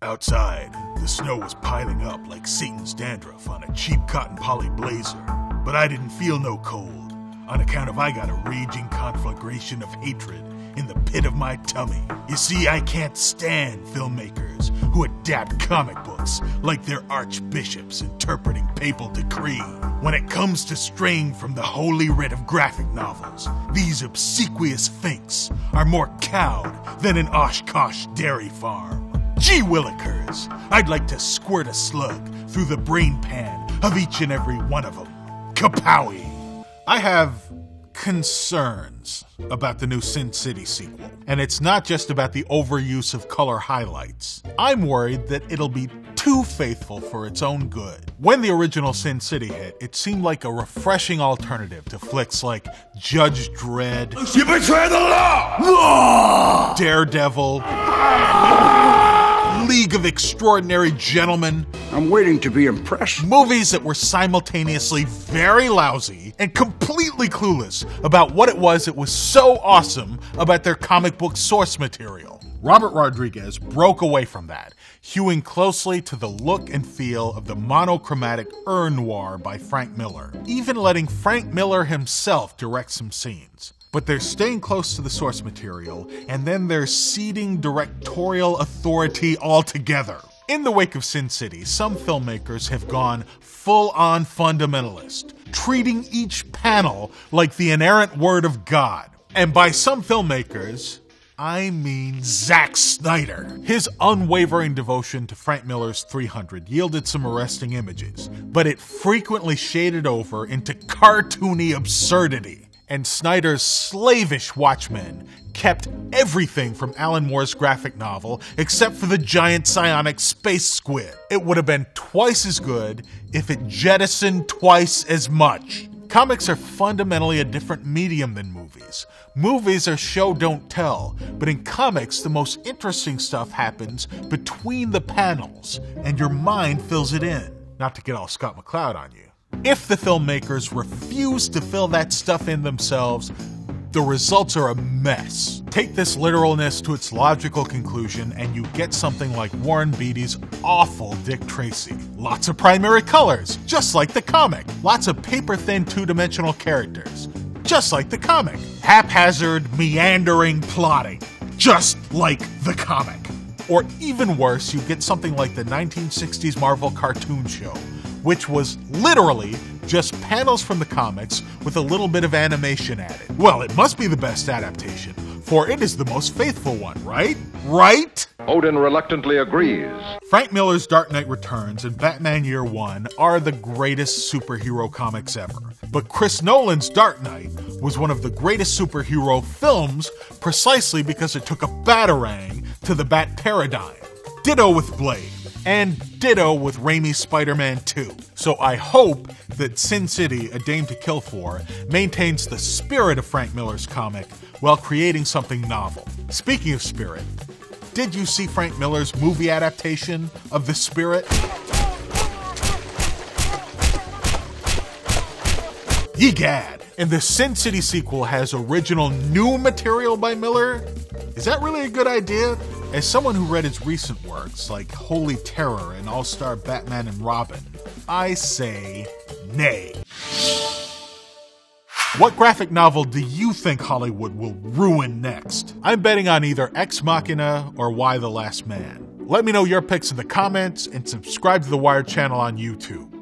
Outside, the snow was piling up like Satan's dandruff on a cheap cotton poly blazer. But I didn't feel no cold, on account of I got a raging conflagration of hatred in the pit of my tummy. You see, I can't stand filmmakers who adapt comic books like they're archbishops interpreting papal decree. When it comes to straying from the holy writ of graphic novels, these obsequious finks are more cowed than an Oshkosh dairy farm. Gee willikers, I'd like to squirt a slug through the brain pan of each and every one of them. Kapowie! I have concerns about the new Sin City sequel. And it's not just about the overuse of color highlights. I'm worried that it'll be too faithful for its own good. When the original Sin City hit, it seemed like a refreshing alternative to flicks like Judge Dredd, You betray the law! Daredevil, League of Extraordinary Gentlemen. I'm waiting to be impressed. Movies that were simultaneously very lousy and completely clueless about what it was so awesome about their comic book source material. Robert Rodriguez broke away from that, hewing closely to the look and feel of the monochromatic noir by Frank Miller, even letting Frank Miller himself direct some scenes. But they're staying close to the source material, and then they're ceding directorial authority altogether. In the wake of Sin City, some filmmakers have gone full-on fundamentalist, treating each panel like the inerrant word of God. And by some filmmakers, I mean Zack Snyder. His unwavering devotion to Frank Miller's 300 yielded some arresting images, but it frequently shaded over into cartoony absurdity. And Snyder's slavish Watchmen kept everything from Alan Moore's graphic novel except for the giant psionic space squid. It would have been twice as good if it jettisoned twice as much. Comics are fundamentally a different medium than movies. Movies are show don't tell, but in comics the most interesting stuff happens between the panels, and your mind fills it in. Not to get all Scott McCloud on you. If the filmmakers refuse to fill that stuff in themselves, the results are a mess. Take this literalness to its logical conclusion and you get something like Warren Beatty's awful Dick Tracy. Lots of primary colors, just like the comic. Lots of paper-thin two-dimensional characters, just like the comic. Haphazard, meandering plotting, just like the comic. Or even worse, you get something like the 1960s Marvel cartoon show, which was literally just panels from the comics with a little bit of animation added. Well, it must be the best adaptation, for it is the most faithful one, right? Right? Odin reluctantly agrees. Frank Miller's Dark Knight Returns and Batman Year One are the greatest superhero comics ever. But Chris Nolan's Dark Knight was one of the greatest superhero films precisely because it took a batarang to the Bat paradigm. Ditto with Blade. And ditto with Raimi's Spider-Man 2. So I hope that Sin City, A Dame to Kill For, maintains the spirit of Frank Miller's comic while creating something novel. Speaking of spirit, did you see Frank Miller's movie adaptation of The Spirit? Ye-gad! And the Sin City sequel has original new material by Miller? Is that really a good idea? As someone who read his recent works, like Holy Terror and All-Star Batman and Robin, I say nay. What graphic novel do you think Hollywood will ruin next? I'm betting on either Ex Machina or Y the Last Man. Let me know your picks in the comments and subscribe to the Wired channel on YouTube.